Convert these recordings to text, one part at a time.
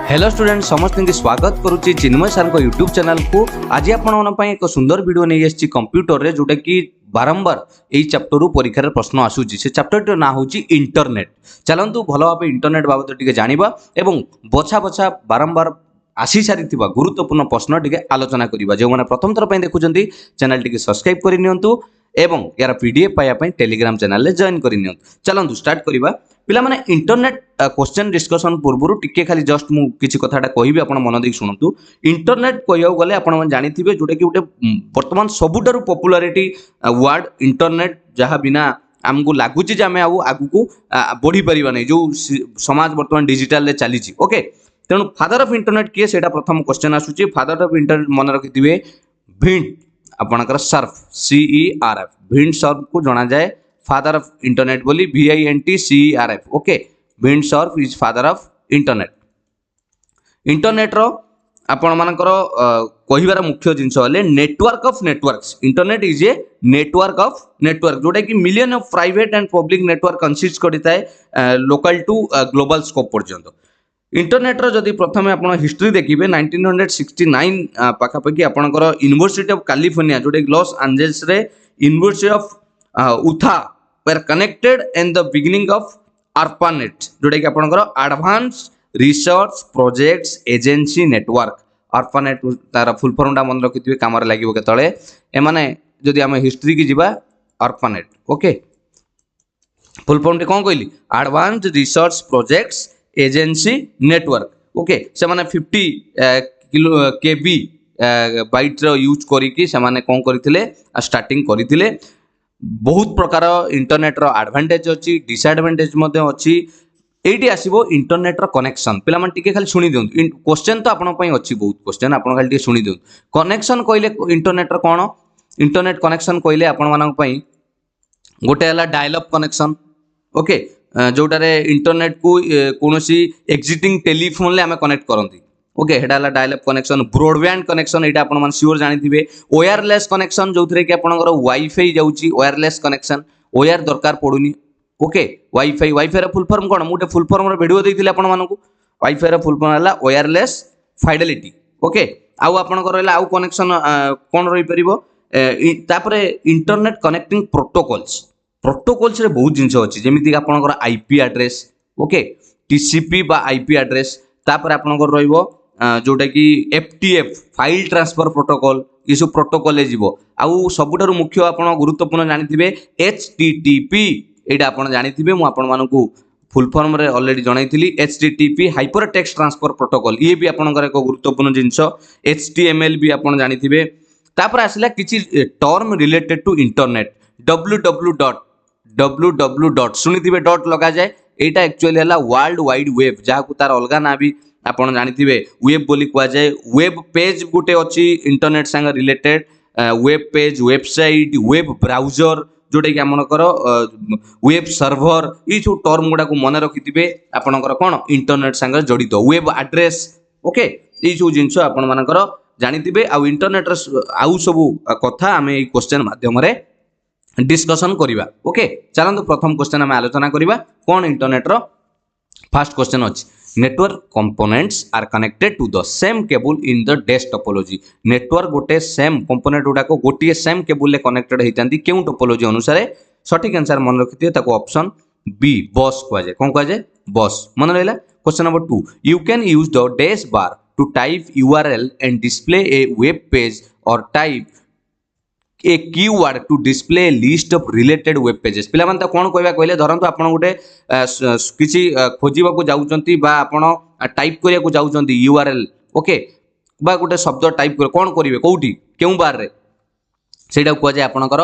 Hello student समस्त की स्वागत करुच्ची चिन्मय सर को यूट्यूब चैनल को। आज आप एक सुंदर वीडियो नहीं आसी कंप्यूटर रे जोटा कि बारंबार यही चैप्टर परीक्षा प्रश्न आसूची से चैप्टर ना हूँ इंटरनेट। चलतु भल भाव इंटरनेट बाबद टी जाना एवं बछा बछा बारंबार आसी सारी गुरुत्वपूर्ण प्रश्न टी आलोचना करवा। जो मैंने प्रथम थर देखुं चैनल टी सब्सक्राइब करनी एवं यार पीडीएफ पाइबापी टेलीग्राम चैनल जॉइन करनी। चलतु स्टार्ट करवा पिला माने इंटरनेट क्वेश्चन डिस्कशन पूर्व टिके खाली जस्ट मु किछि कथाटा कहिबे आपण मन देख सुनतु। इंटरनेट कहया गले आपण मन जानिथिबे जोटा कि गोटे वर्तमान सबुठारु पॉपुलैरिटी वर्ड इंटरनेट जहाँ बिना आमको लगुच आम आगु बढ़ी पारिबा नै जो समाज वर्तमान डिजिटल रे चली। ओके तेणु फादर ऑफ इंटरनेट किए सेटा प्रथम क्वेश्चन आसुची। फादर ऑफ इंटरनेट मन रखिथिबे भिंट आपणकर सर्फ CERF भिंट सर्फ को जना जाए फादर ऑफ इंटरनेट बोली VINT CERF। Okay Vint Cerf is father of internet. Internet रो आपण मानकर कहिबार मुख्य जिंस होले network of networks. Internet is a network of network जोटा कि million of private and public network consist करता है लोकल टू ग्लोबल स्कोप पर्यंत। इंटरनेट रो जदि प्रथम आपण हिस्ट्री देखिबे 1969 पाखापाखि आपणकर यूनिवर्सिटी ऑफ कैलिफोर्निया जोटा कि लॉस एंजेल्स रे university of Utah were connected in the beginning of ARPANET जोटा कि आपणकर advance research projects agency network. ARPANET तार फुल फॉर्मटा मन रखिथिबे काम रे लागिबो केतळे ए माने जदि हम हिस्ट्री की जिबा ARPANET। ओके फुल फॉर्म कोन कहली advance research projects agency network. Okay से माने 50 KB बाइट रो यूज करी कि से माने कोन करथिले स्टार्टिंग करथिले। बहुत प्रकार इंटरनेट रो एडवांटेज अच्छी डिसएडवांटेज मध्य अच्छी। एटी आसीबो इंटरनेट रो कनेक्शन पिला मन टिके खाली सुनी दियौ क्वेश्चन तो आपण पई अच्छी बहुत क्वेश्चन आपण खाली टिके सुनी दियौ। कनेक्शन कहले इंटरनेट रो कोन इंटरनेट कनेक्शन कहले आपण मानक पई गोटे हला डायल अप कनेक्शन। ओके जोटारे इंटरनेट को कोनोसी एग्जिटिंग टेलीफोन ले हमें कनेक्ट करंती। ओके हेडा हला dial up connection. Broadband connection एटा आपण मान श्योर जानिथिबे। वायरलेस कनेक्शन जोथरे कि आपनकर वाईफाई जाउची वायरलेस कनेक्शन वायर दरकार पडुनी। ओके वाईफाई रो फुल फॉर्म कोन मुटे फुल फॉर्म रो वीडियो देथिले आपण मानकु। वाईफाई रो फुल फॉर्म हला वायरलेस फाइडेलिटी। ओके आउ आपनकर रहला आउ कनेक्शन कोन रहि परिबो तापरे इंटरनेट कनेक्टिंग प्रोटोकॉल्स रे बहुत जिंस अछि जेमिति आपनकर IP एड्रेस। ओके TCP बा IP एड्रेस तापर आपनकर रहइबो जोटा कि FTF फाइल ट्रांसफर प्रोटोकॉल ये सब प्रोटोकॉल जीवो। आउ सबुठारु मुख्य आपण गुरुत्वपूर्ण जानिथिबे HTTP एटा आपण जानिथिबे मु आपण मानकु फुल फॉर्म रे ऑलरेडी जणाइथिली HTTP hyper text transfer protocol ये भी आपनकर एक गुरुत्वपूर्ण जिंस। HTML भी आपण जानिथिबे। तापर आसिला किछि term related to internet www सुनिथिबे डॉट लगा जाए एटा एक्चुअली हला वर्ल्ड वाइड वेब जहा को तार अलगा ना भी आपण जानिथिबे वेब बोली कुआ जाए। वेब पेज गुटे अछि इंटरनेट संग related web page website web browser Jote कि आपनकर वेब सर्वर ई जो टर्म गुडा को मन रखिथिबे आपनकर कोन इंटरनेट संग जडित वेब एड्रेस। ओके ई जो जिंस आपण मानकर जानिथिबे। आ इंटरनेट आउ सब कथा हमें ई क्वेश्चन माध्यम रे डिस्कशन करिबा। ओके चलंतु प्रथम क्वेश्चन हम आलोचना करिबा कोन इंटरनेट रो फर्स्ट क्वेश्चन अछि network components are connected to the same cable in the dash topology. Network गोटे सेम कंपोनेंट गुडा को गोटे सेम केबल ले कनेक्टेड हेतांती केउ टोपोलॉजी अनुसार सटीक आंसर मन रखिथिए ताको ऑप्शन बी बस कुआ जाय। कोन कुआ जाय बस मन रहला। Question number 2 you can use the dash bar to type URL and display a web page or type a keyword to display list of related web pages. पिला माने कोन कहबा कहले धरंतु आपण गोटे किछि खोजिबा को जाउचंती बा आपण टाइप करिया को जाउचंती URL। ओके बा गोटे शब्द टाइप कर कोन करिवे कोउठी केउ बार रे सेटा को जाय आपणकर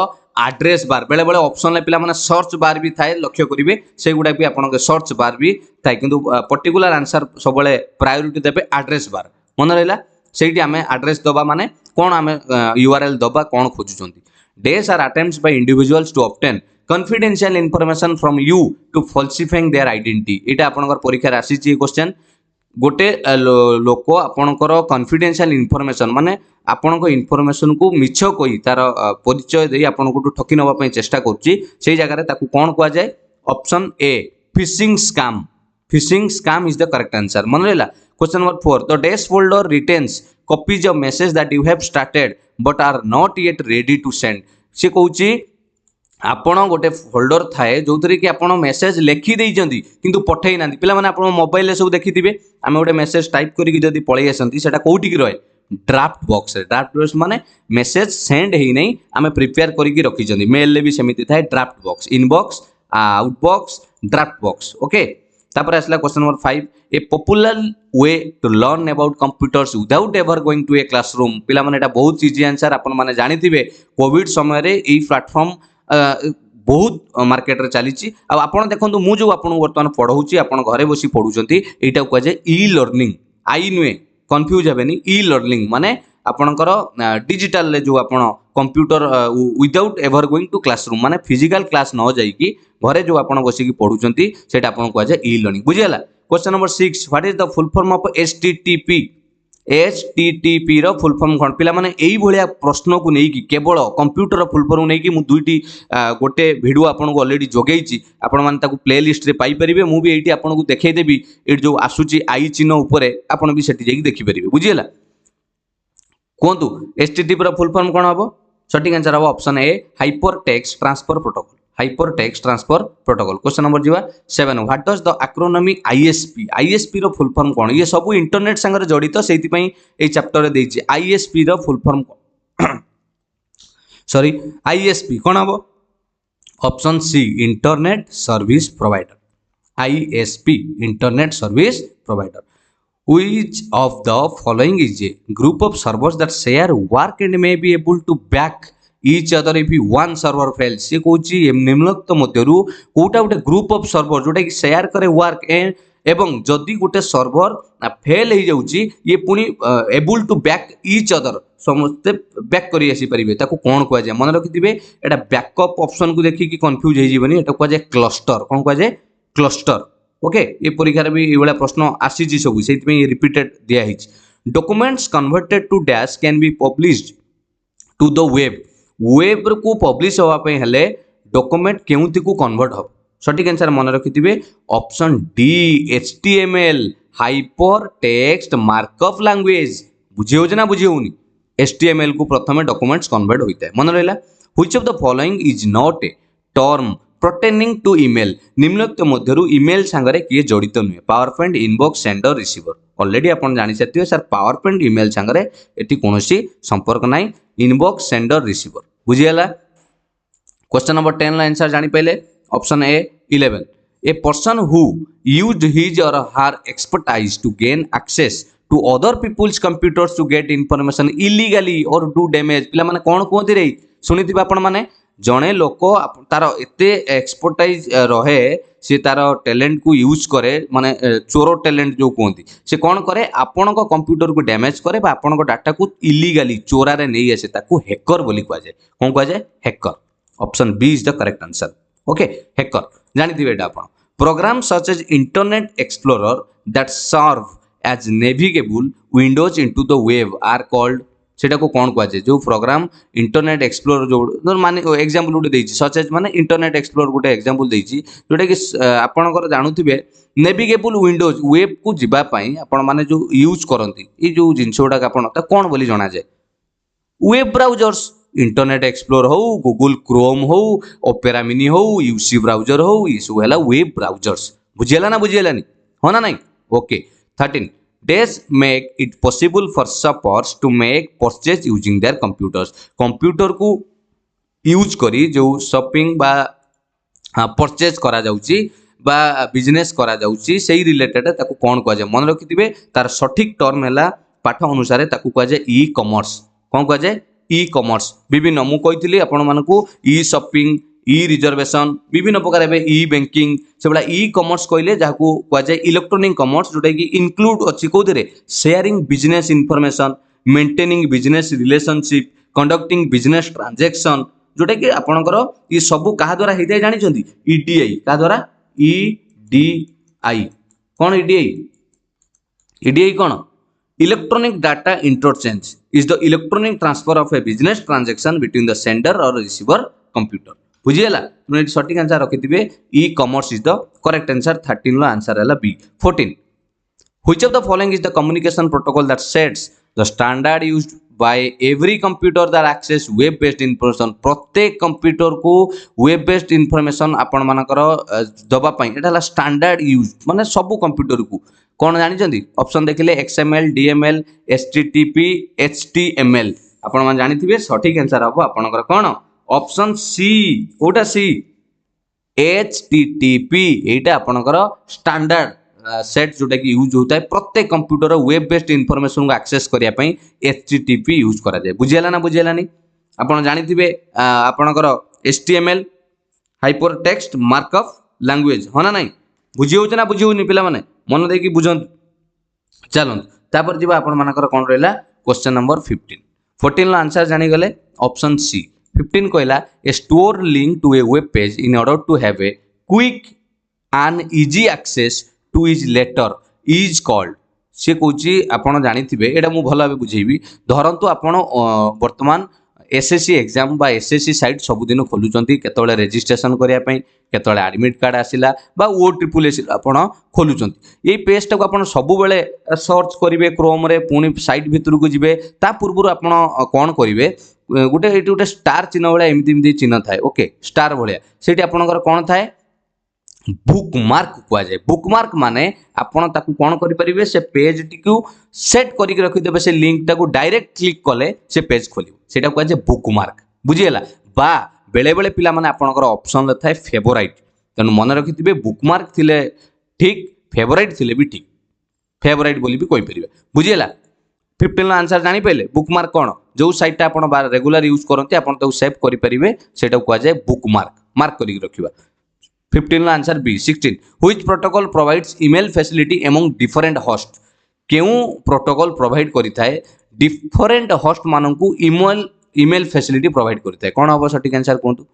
एड्रेस बार। बेले बेले ऑप्शन ले पिला माने सर्च बार भी थाए लक्ष्य करिवे से गुडा भी आपण के सर्च बार भी थाए किंतु पर्टिकुलर आंसर सबले प्रायोरिटी देबे एड्रेस बार मन रहला। सेठी हमें एड्रेस दबा माने कोन हमें URL दबा कोन खोजुचंती। Dash are attempts by individuals to obtain confidential information from you to falsifying their identity. एटा आपनकर परीक्षा राशि छि क्वेश्चन गोटे लोक आपनकर कॉन्फिडेंशियल इंफॉर्मेशन माने आपनको इंफॉर्मेशन को मिछ कोई तार परिचय दे आपनको ठकी नबा पई चेष्टा करछि सेही जगह रे ताकू कोन कुआ जाय option A phishing scam. Phishing scam is the correct answer मन रहा। Question number 4 the dash folder retains copies of message that you have started but are not yet ready to send से कहूची आपण गोटे फोल्डर थाए जो थी कि आपण मेसेज लिखि देइचंती किंतु पठेई ना पिला माने आपण मोबाइल रे सब देखिथिबे आमे गोटे मेसेज टाइप करिक जदी पळै आसंती सेटा कोउठी की रहे ड्राफ्ट बॉक्स माने मेसेज सेंड हेई नै आमे प्रिपेयर करिक रखिचंती मेल ले भी सेमिति थाए draft box inbox outbox draft box okay तापर आसला question number 5 a popular way to learn about computers without ever going to a classroom पिला माने एटा बहुत इजी आंसर आपण माने जानिथिबे कोविड समय रे एई प्लेटफॉर्म बहुत मार्केट रे चली आपण देखो मु जो आपन वर्तमान पढ़ाऊँ आप घरे बसी पढ़ुंट यहाँ कह जाए इ लर्निंग आई नुहे कन्फ्यूज हेनी इ लर्निंग माने आपणकर डिजिटल जो आप computer without ever going to classroom माने फिजिकल क्लास न जाइकी घरे जो आप बसिक पढ़ुंट से कह जाए इ लर्निंग बुझीगला question number 6 what is the full form of HTTP रो फुल फॉर्म कौन पिला माने एई भलिया प्रश्न को नहीं कि केवल कंप्यूटर फुल फॉर्म नहीं कि मु दुईटी गोटे वीडियो आपन को ऑलरेडी जोगेइची आपन माने ताकू प्ले लिस्ट रे पाई परिबे मु भी एठी आपन को देखाई देबी एट जो आसुची आई चिन्ह ऊपर आपन भी सेठी जाई देखि परिबे बुझियला कोंतु एचटीटीपी रो फुल फॉर्म कोन हबो सटीक आंसर हबो option A hyper text transfer protocol hyper text transfer protocol question number जीवा 7 what does the acronym ISP रो फुल फॉर्म कोन ये सब इंटरनेट संगे जड़ित सेति पई ए चैप्टर रे देछि आईएसपी रो फुल फॉर्म सॉरी आईएसपी कोन हबो option C internet service provider ISP internet service provider which of the following is a group of servers that share work and may be able to back each other if one server fails से कहूँ निम्नलिखित मध्यरु कोटा गोटे group of server जोटा कि share करे work एवं जदि गोटे सर्वर फेल हो जाउची ये पुनी able to back each other समस्ते बैक करी आसी परिबे ताको कोन कहै जाय मन रखिथिबे एटा बैकअप ऑप्शन को देखि कि कंफ्यूज हे जीवनी एटा कहै जाय क्लस्टर कोन कहै जाय क्लस्टर ओके ये परीक्षा रे भी एवला प्रश्न आसी जी सब सेति में रिपीटेड दिया हिच documents converted to dash can be published to the web को पब्लिश होवा पे हेले डॉक्यूमेंट केउथि को कन्वर्ट हो सटीक आंसर मन रखिथिबे option D HTML hyper text markup language बुझियो जना बुझियोनी एचटीएमएल को प्रथमे डॉक्यूमेंट्स कन्वर्ट होइता है मन रहला which of the following is not a term pertaining to email निम्नलिखित मध्यरु ईमेल संगरे किए जड़ित नुहे power point inbox sender receiver already आपण जानि सथियो सर पावर पॉइंट ईमेल संगरे एटी कोनोसी संपर्क नाही इनबॉक्स सेंडर रिसीवर बुझियला क्वेश्चन नंबर 10 ला आंसर जानि पहिले option A 11 a person who used his or her expertise to gain access to other people's computers to get information illegally और डू डैमेज पिला माने कोन कोंती रे सुनिथिबा आपण माने जड़े लोक तार एते एक्सपर्टाइज रहे सी तार टैलेंट को यूज करे माने चोर टैलेंट जो कहती से कौन करे आपण कंप्यूटर को डैमेज करे आपण डाटा को इलीगली चोरा रे नहीं आसे ताकू हैकर बोली कह जाए कौन कह जाए hacker option B is the correct answer okay hacker जानि दिबे एटा आपण program such as Internet Explorer that serve as navigable windows into the web are called सेटा को कौन कह जाए जो प्रोग्राम इंटरनेट एक्सप्लोरर जो माने एग्जांपल गोटे देछि सच एज माने इंटरनेट एक्सप्लोरर गोटे एग्जांपल देछि जोटा कि आपनकर जानुथिबे नेविगेबल विंडोज वेब को जिबा पई आपण माने जो यूज करंती ई जो जिंसोडा आपण ता कोन बोली जणा जाय वेब ब्राउजर्स इंटरनेट एक्सप्लोरर हो गूगल क्रोम हो ओपेरा मिनी हो यूसी ब्राउजर हो ई सब हला वेब ब्राउजर्स बुझियला ना बुझियलानी हो ना नहीं okay 13 Days make it possible for shoppers to make purchase using their computers. Computer को यूज करी जो शॉपिंग बा परचेज करा जाउची बा बिजनेस करा जाउची सेही रिलेटेड ताको कोन कह जाय मन रखिथिबे तार सठिक टर्म हैला पाठ अनुसार ताको कह जाय ई कॉमर्स कोन कह जाय ई कॉमर्स विभिन्न मु कहितली आपण मानकू ई शॉपिंग ई रिजर्वेशन विभिन्न प्रकार ई बैंकिंग से बड़ा ई कॉमर्स कहले जाको कह जाय इलेक्ट्रॉनिक कॉमर्स जोटा कि इंक्लूड अछि Kodre sharing business information maintaining business relationship conducting business transaction जोटा कि आपनकर ई सब कहा द्वारा हेतै जानि छथि ईडीआई का द्वारा ईडीआई कोन ईडीआई कोन electronic data interchange is the electronic transfer of a business transaction between the sender और रिसीवर कंप्यूटर बुझीगला तुम सटीक आंसर रखिथिबे e commerce is the correct answer 13 लो आंसर हैला B 14 Which of the following is the communication protocol that sets the standard used by every computer that access web based information? प्रत्येक computer को web based information आपण मानकर दबा पई एटा हला standard use माने सब कंप्यूटर को कोन जानि चंदी ऑप्शन देखिले XML DML HTTP HTML आपण मान जानि थिबे सठिक आंसर हबो आपनकर कोन ऑप्शन सी कोटा सी HTTP एटा आपनकर स्टैंडर्ड सेट जोटा कि यूज होता है प्रत्येक कंप्यूटर वेब बेस्ड इनफॉरमेशन को एक्सेस करिया पई HTTP यूज करा जाय बुझियला ना बुझियलानी आपण जानि थिबे आपनकर HTML hyper text markup language हो ना नहीं बुझी होछ ना बुझी होनी पिला माने मन दे कि बुझंत चलन तापर जिबा आपण मानकर कोन रहला क्वेश्चन नंबर 14 ला आंसर जानि गले ऑप्शन सी 15 कहला a store link to a web page in order to have a quick and easy access to is later is called C कौची आपण जानिथिबे एटा मु भल भाबे बुझेबी धरंतु आपण वर्तमान एसएससी एग्जाम बा एसएससी साइट सबुदिन खोलुचंती केतळे रजिस्ट्रेशन करिया पई केतळे एडमिट कार्ड आसिला बा ओ ट्रिपल एस आपण खोलुचंती ए पेज टा को आपण सबु बेले सर्च करिवे क्रोम रे पुनी साइट भितर को जिवे ता पूर्वरु आपण कोन करिवे गोटे एटी गोटे स्टार चिन्ह भलिया एमिति एमिति चिन्ह थाए ओके स्टार भलिया सेठी आपणकर कोन थाए बुकमार्क कुआ जाए बुकमार्क माने आपण ताकू कोन करि परिबे से पेज टिकू सेट करि रखि देबे से लिंक टाकू डायरेक्ट क्लिक कले से पेज खोलिबो सेटा कुआ जाए बुकमार्क बुझियला बा बेले बेले पिला माने आपणकर ऑप्शन ले थाए फेवराइट तनु मन रखिथिबे बुकमार्क थिले ठीक फेवराइट थिले भी ठीक फेवराइट बोली भी कोइ परिबे बुझियला 15 ला आंसर जानि पहिले बुकमार्क कोन जो साइट टा आपण रेगुलर यूज करंती आपण ताकू सेव करि परिबे सेटा कुआ जाए बुकमार्क मार्क करि रखिबा 15 answer B 16 which protocol provides email facility among different host केउ प्रोटोकॉल प्रोवाइड करिथाय डिफरेंट होस्ट माननकु ईमेल फैसिलिटी प्रोवाइड करिथाय कोन हबो सटीक आंसर कोंतु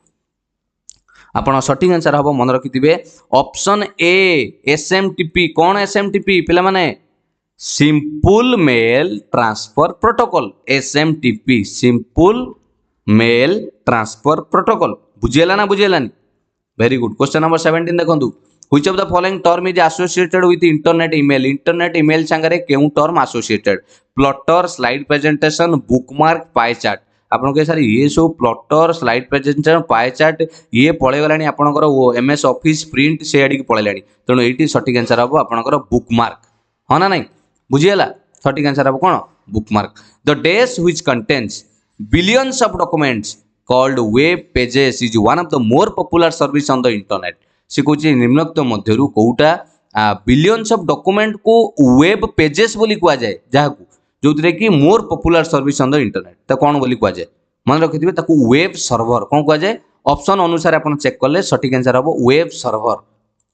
आपण सटीक आंसर हबो मन रखिथिबे ऑप्शन ए SMTP कोन SMTP पिला माने simple mail transfer protocol SMTP simple mail transfer protocol बुझियला ना बुझियलानी वेरी गुड क्वेश्चन नंबर 17 देखंतु which of the following term is associated with internet email संगरे केउ term associated plotter slide presentation bookmark pie chart आपन के sir ये सो plotter slide presentation pie chart ये पळे गलानी आपनकर MS ऑफिस प्रिंट से आडी पळे लानी तनो एटी सटीक आंसर हबो आपनकर बुकमार्क हो ना नहीं बुझियला सटीक आंसर हबो कोन bookmark the dash which contains billions of documents called web pages is one of the more popular service on the internet से कुछ निम्नलिखित मध्यरु कोउटा बिलियंस ऑफ डॉक्यूमेंट को वेब पेजेस बोली कुआ जाए जहाकू जोतरे कि more popular service on the internet त कोन बोली कुआ जाए मन रखिथिबे ताकू वेब सर्वर कोन कुआ जाए ऑप्शन अनुसार आपण चेक करले सटीक आंसर हबो वेब सर्वर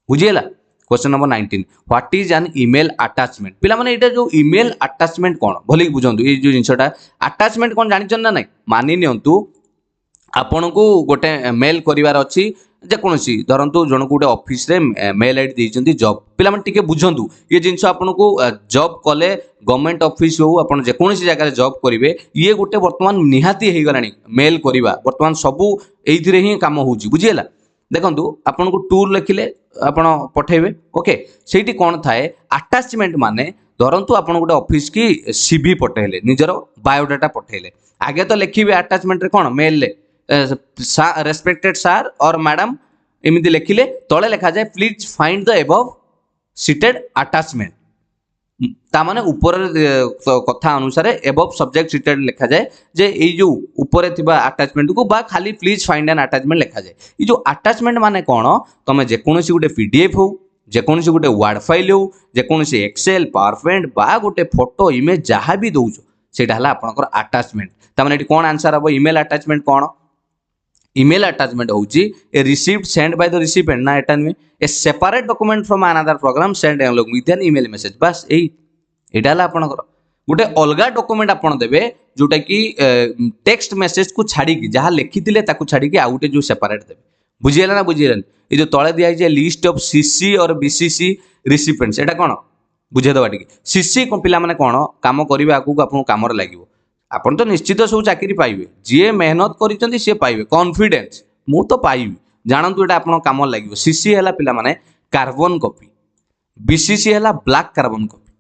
बुझियला question number 19 what is an email attachment पिला माने एटा जो ईमेल अटैचमेंट कोन भली बुझंतु ए जो जिंसटा अटैचमेंट कोन जानि चन ना नै मानि नियंतु आपण को गोटे मेल करिवार अछि जे कोनसी धरंतु जण को गोटे ऑफिस रे मेल आईडी देइचंती जॉब पिला मन टिके बुझंतु ये जिंस आपण को जॉब कले गवर्नमेंट ऑफिस हो आपण जे कोनसी जगह जॉब करिवे ये गोटे वर्तमान निहाती हे गलानी मेल करिवा वर्तमान सबु एइथिरे ही काम होउची बुझियला देखंतु आपण को टूर लिखिले आपण पठेबे ओके सेठी कोन थाए अटैचमेंट माने धरंतु आपण गोटे ऑफिस की सीवी पठेले निजरो बायोडाटा पठेले आगे तो लिखिबे अटैचमेंट रे कोन मेल ले रेस्पेक्टेड सर और मैडम एमती लिखिले तले लिखा जाए please find the above cited attachment तामाने ऊपर कथा अनुसार एबव सब्जेक्ट सीटेड लिखा जाए जे ए जो ऊपर थिबा अटैचमेंट को बा खाली प्लीज फाइंड एन अटैचमेंट लिखा जाए ये जो अटैचमेंट माने कोन तमे जे कोनसी गोटे पीडीएफ हो जे कोनसी गोटे वर्ड फाइल हो जे कोनसी एक्सेल पावरपॉइंट बा गोटे फोटो इमेज जहाँ भी दउछो सेटा हला आपनकर अटैचमेंट तामाने एटी कोन आंसर हबो ईमेल अटैचमेंट कोन ईमेल अटैचमेंट होउची a received send by the recipient ना एटा नुए a separate document from another program send along with an email message बस एटा हला आपनकर गोटे अलगा डॉक्यूमेंट आपण देबे जोटा कि टेक्स्ट मैसेज को छाड़ी की जहां लिखिथिले ताकू छाड़ी की आउटे जो सेपरेट देबे बुझियला ना बुझियला ए जो तळे दिया जे लिस्ट ऑफ सीसी और बीसीसी रिसिपिएंट्स एटा कोन बुझे दबा टिके सीसी को पिला माने कोन काम करिबा आकू आपन काम रे लागिवो आपण तो निश्चित सब चाकरी पाइबे जी मेहनत करिसेंती से पाइबे कॉन्फिडेंस मु तो पाइबी जानतु एटा आपण काम लागिवो सीसी हला पिला माने कार्बन कॉपी बीसीसी हला ब्लैक कार्बन कॉपी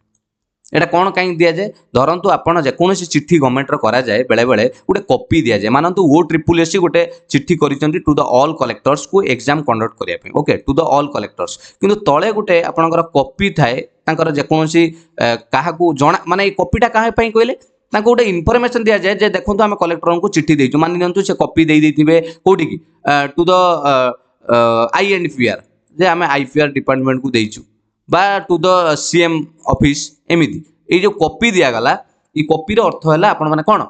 एटा कौन कहीं दि जाए धरतु आपड़ जेकोसी चिट्ठी गवर्नमेंट करा जाए बेले बेले गोटे कॉपी दि जाए मानतु वो ट्रिपल एससी गोटे चिट्ठी करिसेंती टू द ऑल कलेक्टर्स को एग्जाम कंडक्ट करिया पे okay to the all collectors किंतु तळे गोटे आपनकर कॉपी थाए तांकर जेकोसी काहाकू जणा माने कॉपीटा काहे पई कहले तांको गोटे इनफॉरमेशन दिया जाए जे देखंतु आमे कलेक्टर को चिट्ठी देइछु मानि नियंतु से कॉपी देई देथिबे कोठी की टू द आईएनपीआर जे आमे आईपीआर डिपार्टमेंट को देइछु बा टू द सीएम ऑफिस एमिति ये जो कॉपी दिया गला ये कॉपीर अर्थ है आपण माने कौन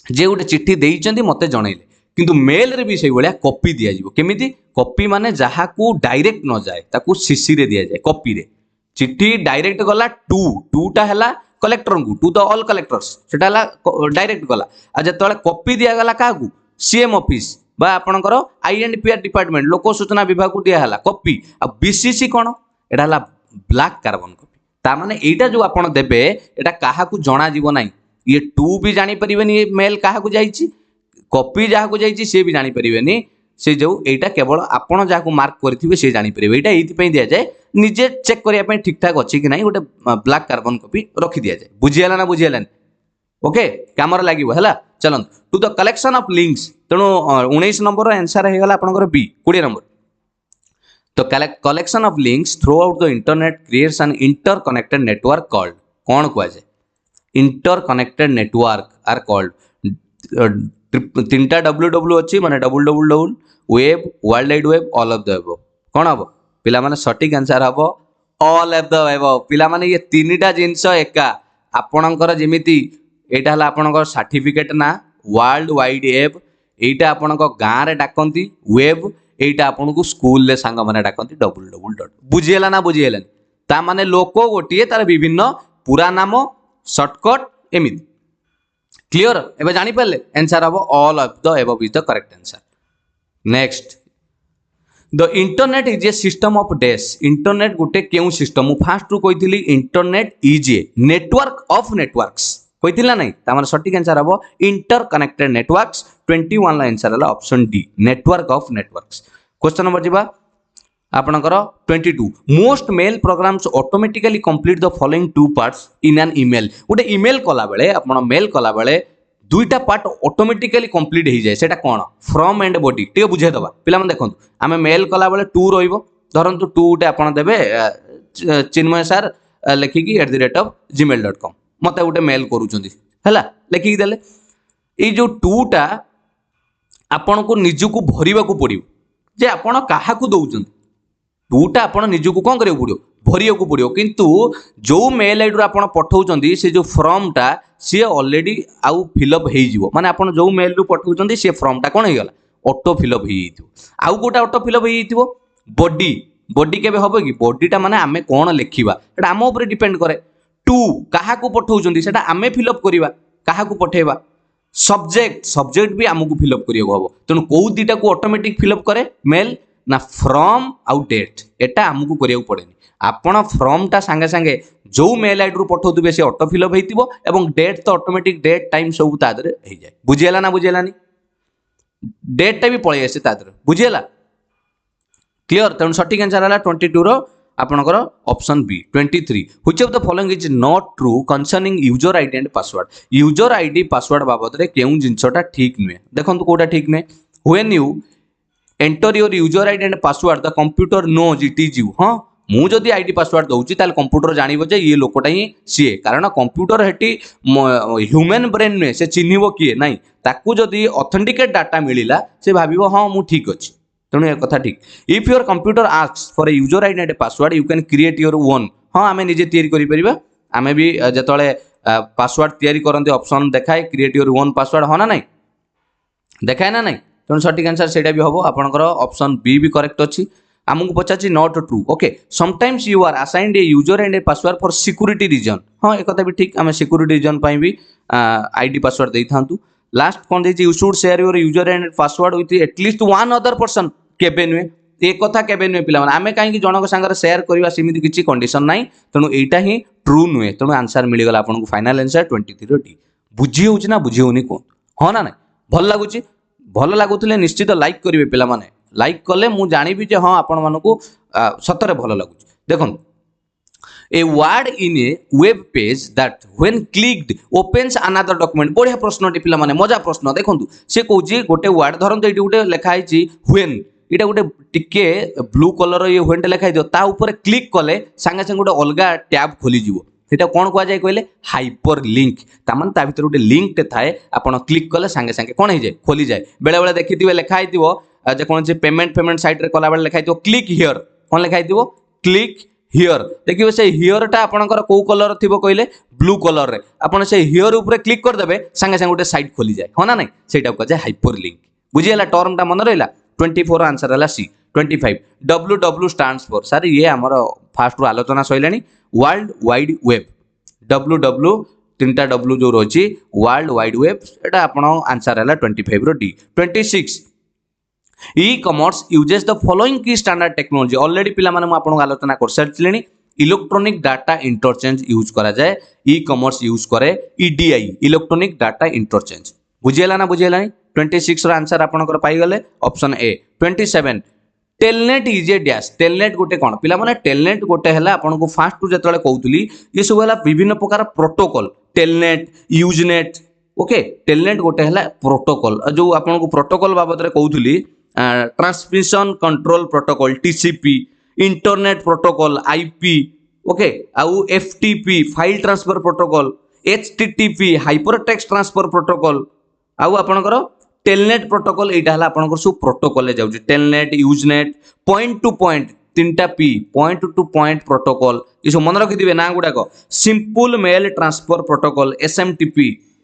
जे गोटे चिट्ठी देइचंती मते जणैले किंतु मेल रे भी सही भलिया कॉपी दिया जिवो केमिति कॉपी माने जहा को डायरेक्ट न जाए ताकू सीसी रे दिया जाए कॉपी रे चिट्ठी डायरेक्ट गला टू टा हला कलेक्टर को टू द ऑल कलेक्टर्स सेटा हला डायरेक्ट गला आ जतले कॉपी दिया गला काकू सीएम ऑफिस बा आपणकर आईएनपीआर डिपार्टमेंट लोक सूचना विभाग को दिया हला कॉपी आ बीसीसी कोन एटा हला ब्लैक कार्बन कॉपी ता माने एटा जो आपण देबे एटा काहा को जणा जीवो नाही ये टू भी जानी परिबेनी ये मेल काहा को जाईची कॉपी जहा को जाईची से भी जानी परिबेनी से जो एटा केवल आपण जहा को मार्क करथिबे से जानी परिबे एटा एथि पई दिया जाए निजे चेक करिया पई ठीक ठाक अछि कि नाही गोटे ब्लैक कार्बन कॉपी रखि दिया जाए बुझियाला ना बुझियालानी ओके कैमरा लागिवो हला चलन to the collection of links तेणु 19 नंबर आंसर हे गला आपनकर बी 20 नंबर तो collection of links throughout the internet creates an interconnected network called कौन कुआ जाए interconnected network are called तीनटा www अच्छी माने www web world wide web all of the above कौन हम पिला माने सटीक आंसर हम ऑल ऑफ द अबव पिला माने ये तीनटा जिंस एका आपणकर जेमिति एटा हला आपणकर सर्टिफिकेट ना वर्ल्ड वाइड वेब एटा आपणक गां रे डाकंती वेब एटा आपन को स्कूल ले सांग माने डाकंती www बुझियला ना बुझियलानी ता माने लोको गोटिए तार विभिन्न पूरा नाम शॉर्टकट एमिति क्लियर एबे जानि परले आंसर हबो all of the above is the correct answer next the internet is a system of dash internet गोटे केउ सिस्टम मु फास्ट रु कहितली internet is a network of networks कहितला नै ता माने सटीक आंसर हबो इंटर कनेक्टेड नेटवर्क्स 21 ला आंसर हला option D network of networks question number जिबा आपनकर 22 most mail programs automatically complete the following two parts in an email गोटे ईमेल कला बेले आपण मेल कला बेले दुईटा पार्ट ऑटोमेटिकली कंप्लीट हो जाए सेटा कोन फ्रॉम एंड बॉडी टे बुझे दबा पिला मन देखंतु आमे मेल कला बेले टू रहिबो धरंतु टू टे आपण देबे चिन्मय सर लेखिकी @gmail.com मते गोटे मेल करूचंदी हला लेखिकी देले ए जो टू टा आपण को निजु को भरिबा को पड़ियो जे आपण काहा को दउचंदी टूटा आपण निजु को कोन करियो पड़ियो भरियो को पड़ियो किंतु जो मेल आईडी रो आपण पठाउचंदी से जो फॉर्म टा सी ऑलरेडी आउ फिलअप हेई जिवो माने आपण जो मेल रो पठाउचंदी से फॉर्म टा कोन हेगला ऑटो फिलअप हेई जिवो आउ गोटा ऑटो फिलअप हेई जिवो बॉडी बॉडी केबे होबो कि बॉडीटा माने आमे कोन लेखिबा एटा आम ऊपर डिपेंड करे टू काहा को पठाउचंदी सेटा आमे फिलअप करिबा काहा को पठेबा सब्जेक्ट सब्जेक्ट भी आमको फिलअप करियो हबो तनु को दीटा को ऑटोमेटिक फिलअप करे मेल ना फ्रॉम आउ डेट एटा आमको करियो पड़ेनी आपण फ्रॉम टा संगे संगे जो मेल आईडी रो पठौतबे से ऑटो फिलअप हेतिबो एवं डेट तो ऑटोमेटिक डेट टाइम सब तादरे हे जाय बुझियला ना बुझियलानी डेट टा भी पळे आसे तादरे बुझियला क्लियर तनु सटीक आंसर हला 22 रो आपनकर option B 23 which of the following is not true concerning user ID and password user ID password बाबत रे केउ जिंसटा ठीक नुए देखंतु कोटा ठीक नुए when you enter your user ID and password the computer knows it is you हां मु जदि आईडी पासवर्ड दउची ताल कंप्यूटर जानिबो जे ये लोकटा ही सीए कारण कंप्यूटर हेटी ह्यूमन ब्रेन नुए से चिन्हिबो किए नाही ताकू जदि ऑथेंटिकेट डाटा मिलिला से भाबिबो हां मु ठीक अछि तेणु एक कथा ठीक if your computer asks for a user ID and password you can create your own हाँ आमे निजे तैयारी करि परिबा आमे भी जतले पासवर्ड तैयारी करंते ऑप्शन देखाए क्रिएट योर ओन पासवर्ड हो ना नहीं देखाए ना नहीं तेणु सटीक आंसर सेटा भी हबो आपनकर ऑप्शन बी भी करेक्ट अछि आमको पचाची not true okay sometimes you are assigned a user and a password for security reason हाँ एक कथा भी ठीक आमे सिक्योरिटी रीजन पई भी आईडी पासवर्ड देई थांतु लास्ट कोन देछि you should share your user and password with at least one other person केबे नुए एक कथा केबे नुए पिला आमे काहे जनक संगे शेयर करबा सेमिति किछि कंडीशन नाही तेणु एटा ही ट्रू नुए तेणु आंसर मिल गला आपन को फाइनल आंसर 23 रो डी बुझी होउछि ना बुझी होनी को हो ना नहीं भल लागुथिले निश्चित लाइक करिवे पिला माने लाइक कले मु जानिबी जे हां आपण मानको सतरे भल लागुछि देखन a word in A web page that when clicked opens another document बढ़िया प्रश्न टी पिला माने मजा प्रश्न देखंतु से कहूची गोटे वर्ड धरंतु एटी गोटे लेखा आइची व्हेन इटा गोटे टिके ब्लू कलर ये व्हेन लेखा दियो ता ऊपर क्लिक कले संगे संगे गोटे अलगा टैब खोली जिवो सेटा कोन कुआ जाय कहले हाइपर लिंक ता माने ता भीतर गोटे लिंक टे थाए आपण क्लिक कले संगे संगे कोन हे जाय खोली जाय बेले बेले देखिथिबे लेखा आइतिबो जे कोन से पेमेंट साइट रे कला बेले लेखा आइतिबो क्लिक हियर कोन लेखा आइतिबो क्लिक हियर देखिए से हियर टा आपनकर को कलर थिबो कहले ब्लू कलर रे आपण से हियर ऊपर क्लिक कर देबे संगे संगे गोटे साइट खोली जाय हो ना नहीं सेटा को जाय हाइपर लिंक बुझियला टर्म टा मन रहला 24 आंसर रहला सी 25 www स्टैंड्स फॉर सर ये हमर फास्ट रो आलोचना सइलानी वर्ल्ड वाइड वेब www तीनटा w जो रोची वर्ल्ड वाइड वेब एटा आपण आंसर रहला 25 रो D 26 e-commerce uses the following key standard technology already पिला माने म आपन आलोचना कर सारथिलेनी इलेक्ट्रॉनिक डाटा इंटरचेंज यूज करा जाए ई-कॉमर्स यूज करे ईडीआई इलेक्ट्रॉनिक डाटा इंटरचेंज बुझियला ना बुझियलानी 26 रो आंसर आपनकर पाई गले option A 27 telnet is a dash telnet गोटे कोन पिला माने टेलनेट गोटे हला आपन को फास्ट टू जतले कहउतली ये सब हला विभिन्न प्रकार protocol telnet usenet okay telnet गोटे हला प्रोटोकॉल जो आपन को प्रोटोकॉल बाबत रे कहउतली transmission control protocol TCP internet protocol IP okay आउ FTP file transfer protocol HTTP hypertext transfer protocol आउ आपनकर टेलनेट प्रोटोकॉल एटा हला आपनकर सब प्रोटोकॉल ले जाउची telnet usenet point to point तीनटा P point to point protocol ये सब मन रखि दिबे ना गुडा को simple mail transfer protocol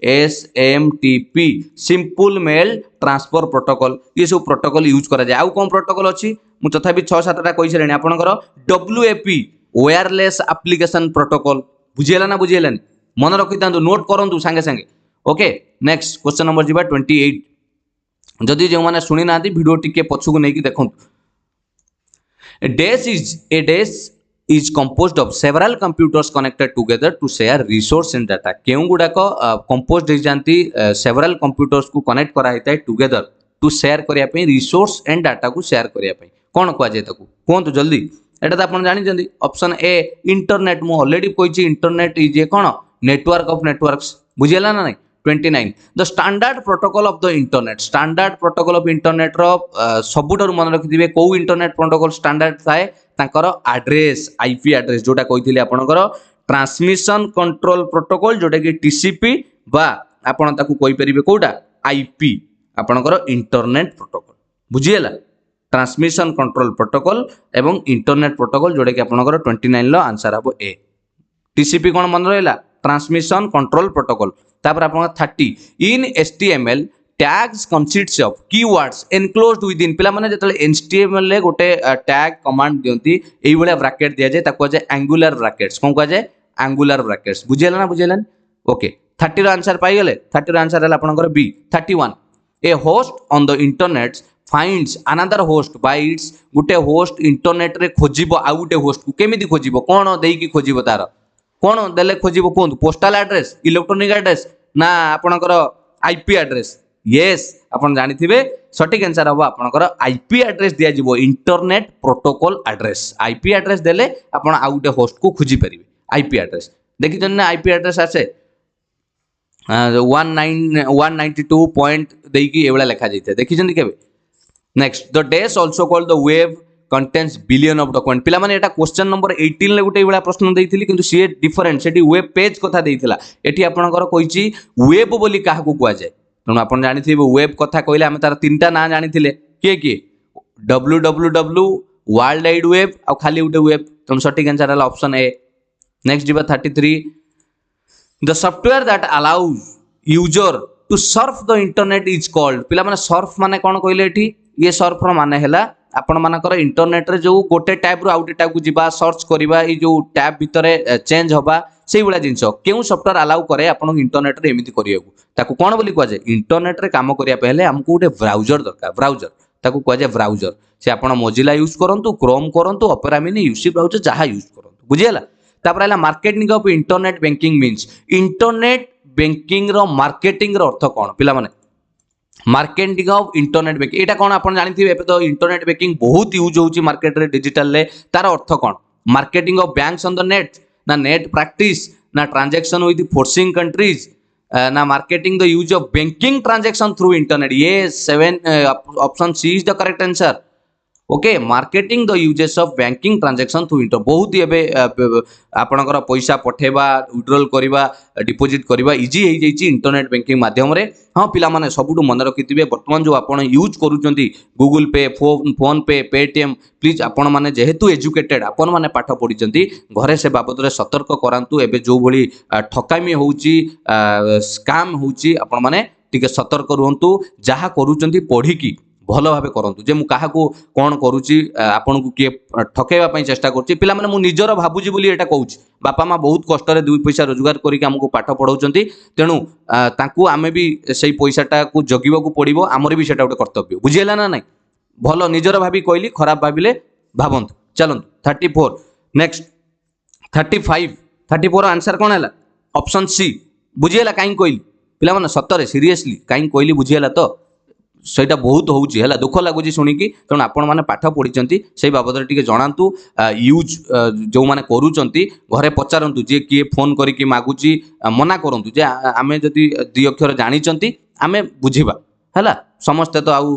SMTP simple mail transfer protocol ये सब प्रोटोकॉल यूज करा जाय आउ कोन प्रोटोकॉल अछि मु तथापि 6-7 टा कहि छलेनी आपनकर डब्ल्यूएपी वायरलेस एप्लीकेशन प्रोटोकॉल बुझियला ना बुझियलानी मन रखि तांदु नोट करंतु संगे संगे ओके नेक्स्ट क्वेश्चन नंबर जिबा 28 जदि जो माने सुनि नाती वीडियो टिके पछुक नै कि देखंतु a dash is composed of several computers connected together to share resource and data केउ गुडा को composed হৈ जानती several computers को connect करा हिताय together to share करिया पे resource and data को share करिया पे कोन कुआ जे तकू कोन जल्दी एटा त आपण जानि जंदी ऑप्शन ए इंटरनेट मु ऑलरेडी कोइची इंटरनेट इज ए कोन नेटवर्क ऑफ नेटवर्क्स बुझियला ना नहीं 29 the standard protocol of the internet standard protocol of internet रो सबुटर मन रखि दिबे को इंटरनेट प्रोटोकॉल स्टैंडर्ड थाए तांकर एड्रेस आईपी एड्रेस जोटा कहिथिले आपनकर ट्रांसमिशन कंट्रोल प्रोटोकॉल जोटा कि टीसीपी बा आपण ताकू कहि परिबे कोडा आईपी आपनकर इंटरनेट प्रोटोकॉल बुझियला ट्रांसमिशन कंट्रोल प्रोटोकॉल एवं इंटरनेट प्रोटोकॉल जोटा कि आपनकर 29 लो आंसर हबो ए टीसीपी कोन मन रहला ट्रांसमिशन कंट्रोल प्रोटोकॉल तापर आपन 30 in HTML tags consists of keywords enclosed within पिला माने जतले एचटीएमएल ले गोटे टैग कमांड दियंती एई बळे ब्रैकेट दिया जाय ताको जे एंगुलर ब्रैकेट्स कोन को जे एंगुलर ब्रैकेट्स बुझियला ना बुझियलन ओके 30 रो आंसर पाई गेले 30 रो आंसर हला आपनकर B 31 a host on the internet finds another host by its गुटे होस्ट इंटरनेट रे खोजिबो आ गुटे होस्ट को केमिति खोजिबो कोन देई की खोजिबो तार कोन देले खोजिबो कोन पोस्टल एड्रेस इलेक्ट्रॉनिक एड्रेस ना आपनकर आईपी एड्रेस यस आपन जानि थिबे सटीक आंसर हबो आपनकर आईपी एड्रेस दिया जिवो internet protocol address IP address देले आपन आ गुटे होस्ट को खोजि परिबे आईपी एड्रेस देखि जने आईपी एड्रेस आसे 192 पॉइंट देई की एवला लिखा जाइते देखि जने केबे next the dash also called the web contains billion of document पिला माने एटा क्वेश्चन नंबर 18 ले गुटे एवला प्रश्न देइथिली किंतु सी डिफरेंट सेठी वेब पेज कथा देइथिला एठी आपनकर कहिची वेब बोली काहा को कुआ जाय तनो आपन जानि थिबे वेब कथा कइले हम तार तीनटा ना जानि थिले के www वर्ल्ड वाइड वेब आ खाली गुटे वेब तनो सटीक आंसर हला ऑप्शन ए नेक्स्ट दिबा 33 the software that allows user to surf the internet is called पिला माने सर्फ माने कोन कइले एठी ये सर्फ रो माने हला आपण मानकर इंटरनेट रे जो गोटे टैब रो आउटे टैब को जिबा सर्च करिबा ई जो टैब भितरे चेंज होबा सेही बळा जिंसो केउ सॉफ्टवेयर अलाउ करे आपण इंटरनेट रे एमिति करियाकू ताकू कोन बोली कह जाय इंटरनेट रे काम करिया पहले हमकू गोटे ब्राउजर दरकार ब्राउजर ताकू कह जाय ब्राउजर से आपण मोजिला यूज करंतु क्रोम करंतु ओपेरा मिनी यूसी ब्राउजर जहा यूज करंतु बुझियला तापर आला marketing of internet banking means internet banking रो मार्केटिंग रो अर्थ कोन पिला माने मार्केटिंग ऑफ इंटरनेट बैंकिंग एटा कोन आपण जानि थिबे तो इंटरनेट बैंकिंग बहुत यूज होची मार्केट रे डिजिटल ले तार अर्थ कोन marketing of banks on the net ना नेट प्रैक्टिस ना ट्रांजैक्शन विथ फोर्सिंग कंट्रीज ना marketing the use of banking transaction through internet. ये 7 option C is the correct answer. Okay, marketing the uses of banking transaction through inter बहुत ही एबे आपणकर पैसा पठेबा विड्रॉल करवा डिपोजिट करवा इजी हो जाइए इंटरनेट बैंकिंग माध्यम रे। हाँ पिला माने सबुठु मन रखिथिबे वर्तमान जो आपण यूज करूचंती गूगल पे फोन पे पेटीएम प्लीज आपण माने जेहेतु एजुकेटेड आपण माने पाठ पढिचंती घरे से बाबद रे सतर्क करांतु। एबे जो भली ठकामी होउची स्कैम होउची आपण माने टिके सतर्क रुहंतु। जहा करूचंती पढिकी भल भाव करूँ जे मुझे कौन करुच्ची आपन को किए ठकेबा चेष्टा करुच्ची पिला माने मु निजर भाबुची बोली एटा कहूची। बापा माँ बहुत कष्ट दुई पैसा रोजगार करके आमको पाठ पढ़ाऊँच तेणु तांकू आमे भी से पैसाटा को जगिबा को पड़ो आमर भी सेटा गोटे कर्तव्य बुझीगला ना नाई। भल निजर भाभी कहली खराब भाविले भावंतु। चलतु 34 नेक्स्ट 34 आंसर कौन है ऑप्शन सी बुझीगला कहीं कहली पिला माने सतरे सीरियसली कहीं कहली बुझीगला तो ସେଇଟା ବହୁତ ହେଉଛି ହେଲା ଦୁଃଖ ଲାଗୁଛି ଶୁଣିକି। ତେଣୁ ଆପଣମାନେ ପାଠ ପଢ଼ିଛନ୍ତି ସେଇ ବାବଦରେ ଟିକେ ଜଣାନ୍ତୁ। ୟୁଜ୍ ଯେଉଁମାନେ କରୁଛନ୍ତି ଘରେ ପଚାରନ୍ତୁ ଯିଏ କିଏ ଫୋନ୍ କରିକି ମାଗୁଛି ମନା କରନ୍ତୁ ଯେ ଆମେ ଯଦି ଦୁଇ ଅକ୍ଷର ଜାଣିଛନ୍ତି ଆମେ ବୁଝିବା ହେଲା। ସମସ୍ତେ ତ ଆଉ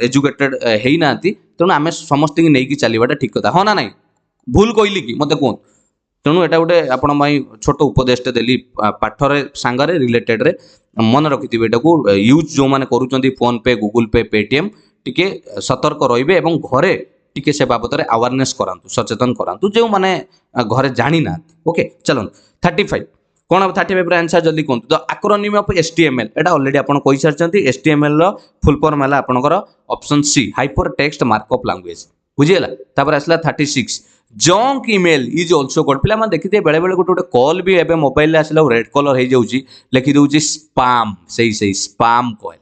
ଏଜୁକେଟେଡ୍ ହେଇନାହାନ୍ତି ତେଣୁ ଆମେ ସମସ୍ତଙ୍କୁ ନେଇକି ଚାଲିବାଟା ଠିକ୍ କଥା ହଁ ନା ନାଇଁ ଭୁଲ କହିଲି କି ମୋତେ କୁହନ୍ତୁ। ତେଣୁ ଏଇଟା ଗୋଟେ ଆପଣ ପାଇଁ ଛୋଟ ଉପଦେଶଟେ ଦେଲି ପାଠରେ ସାଙ୍ଗରେ ରିଲେଟେଡ୍ରେ मन रखिथिबे एटाकू यूज जो माने करूचंती फोन पे गूगल पे पेटीएम टिके सतर्क रहिबे एवं घरे टिके से बाबत रे अवेयरनेस करांतु सचेतन करांतु जो माने घरे जानि ना। ओके चलो 35 कोन अब 35 रे आंसर जल्दी कोन द एक्रोनिम ऑफ एचटीएमएल एटा ऑलरेडी आपण कहि सारचंती। एचटीएमएल रो फुल फॉर्म हला आपनकर option C hyper text markup language बुझियला। तापर आसला 36 junk email is also called पिला माने देखिते बेले बेले गोटे कॉल भी एबे मोबाइल रे आसला रेड कलर हो जाउची लिखि दउची स्पैम सही spam call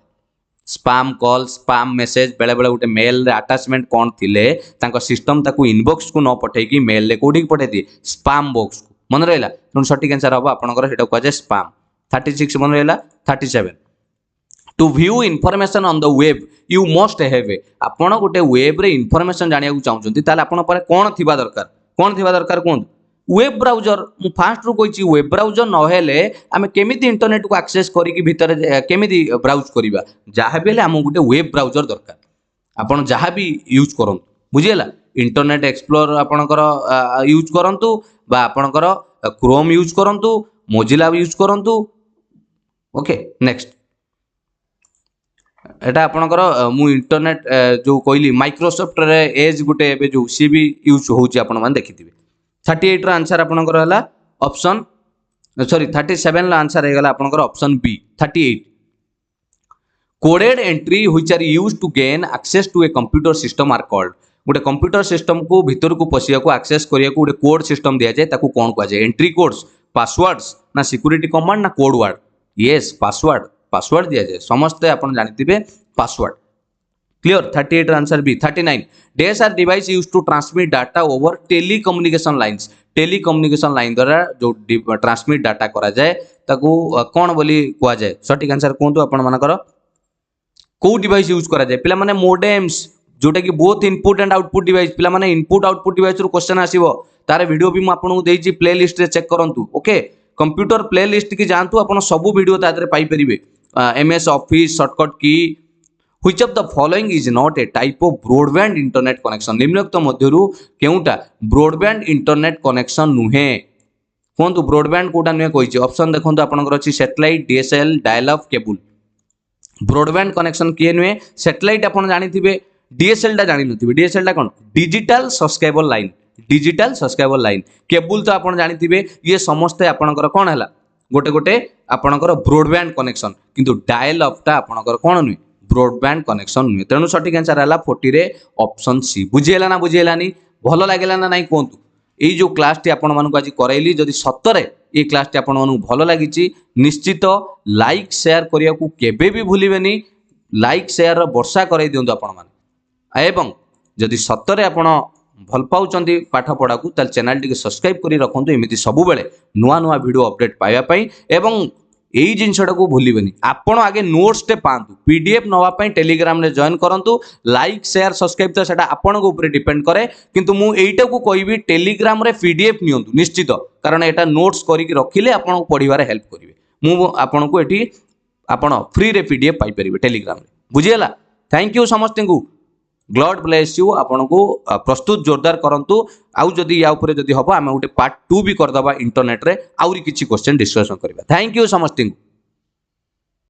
spam call spam message बेले बेले गोटे मेल रे अटैचमेंट कोन थिले तांको सिस्टम ताकू इनबॉक्स को न पठेकी मेल रे कोठी पठे दिए स्पैम बॉक्स को मन रहला। तेणु सठिक आंसर हम आपनकर सेटा कह जाय स्पैम। 36 मन रहला। 37 to view information on the web you must have आपण गोटे वेब रे इनफॉरमेशन जानिया चाहूँगी ताले आपण पर कौन थिबा दरकार कहूँ वेब ब्राउजर मु फास्ट रु कही वेब ब्राउजर नहेले आमे केमिति इंटरनेट को एक्सेस करिक भितर केमिति ब्राउज करिबा जहाँ भी आम गोटे वेब ब्राउजर दरकार आपण जहाँ भी यूज करंतु बुझीगला। इंटरनेट एक्सप्लोर आपणकर यूज करंतु बा आपणकर क्रोम यूज करंतु मोजिला यूज करंतु। ओके नेक्स्ट एटा आपणकर मु इंटरनेट जो कहली माइक्रोसॉफ्ट रे एज गोटे एबे जो सी भी यूज होउची आपण माने देखिथिबे। 38 रो आंसर आपणकर हला ऑप्शन सॉरी 37 रो आंसर हे गला आपणकर option B 38 coded entry which are used to gain access to a computer system are called गोटे कंप्यूटर सिस्टम को भीतर को पसिया को एक्सेस करिया को गोटे कोड सिस्टम दिया जाए ताकू कोन कह जाए एंट्री कोड्स पासवर्ड्स ना सिक्योरिटी कमांड ना कोड वर्ड यस पासवर्ड दिया जाए समस्ते आपन जानिथिबे password clear. 38 answer B. 39 dash are device used to transmit data over telecommunication line द्वारा जो ट्रांसमिट डाटा करा जाए ताकू कोन बोली कह जाए सठिक आंसर कहतु आपण मानकर को डिवाइस यूज करा जाए पिला माने मोडेम्स जोटा कि both input and output device पिला माने इनपुट आउटपुट डिवाइस रो क्वेश्चन आसीबो तारे वीडियो भी मु आपन को देइची प्ले लिस्ट रे चेक करंतु। ओके कंप्यूटर प्ले लिस्ट की जानतु आपन सब वीडियो तादरे पाई परिबे एमएस ऑफिस शॉर्टकट की which of the following is not A type of broadband internet connection निम्नलिखित मध्यरु केउटा ब्रॉडबैंड इंटरनेट कनेक्शन नुहे कोंतु ब्रॉडबैंड कोटा नुहे कहिछि ऑप्शन देखंतु आपनकर अछि satellite DSL dial up cable broadband connection किए नुहे सैटेलाइट आपन जानिथिबे डीएसएल टा जानि नथिबे डीएसएल टा कोन डिजिटल सब्सक्राइबर लाइन केबल तो आपन जानिथिबे ये समस्त आपनकर कोन हला गोटे गोटे आपनकर ब्रॉडबैंड कनेक्शन किंतु डायल अप टा आपनकर कोन नुहे ब्रॉडबैंड कनेक्शन नुहे। तेणु सठिक आंसर है 40 रे ऑप्शन सी बुझीगला ना बुझीगलानी भल लागेला ना नहीं कहतु। यही जो क्लास टी आपण मानक आज करैली जदि सतरे ये क्लास टी आपण मानक भल लागिची निश्चित लाइक शेयर करिया को केबे भी भूलिबेनी लाइक शेयर रो वर्षा कराई दियंतु आपण माने एवं जदि सतरे आपण भल पाउचंती पाठ पढ़ा को ताल चैनल टी सब्सक्राइब करी रखंतु एमिति सब बेले नुआ नुआ वीडियो अपडेट पाइबा पई एवं यही जिनसटा को भूलिबेनी आपण आगे नोट्स टे पांतु पीडीएफ नवा पई टेलीग्राम रे जॉइन करंतु लाइक शेयर सब्सक्राइब तो सेटा आपण को ऊपर डिपेंड करे किंतु मु एईटा को कहबी टेलीग्राम रे पीडीएफ नियंतु निश्चित कारण एटा नोट्स करी रखिले आपण को पढिबारे हेल्प करिवे मु आपण को एठी आपण फ्री रे पीडीएफ पाई परिबे टेलीग्राम रे बुझियला थैंक यू समस्त को गॉड ब्लेस यू आपण को प्रस्तुत जोरदार करंतु आउ जदी या ऊपर जदी हबो आमे उटे पार्ट 2 भी कर दबा इंटरनेट रे आउरी किछि क्वेश्चन डिस्कशन करबा थैंक यू समस्त को।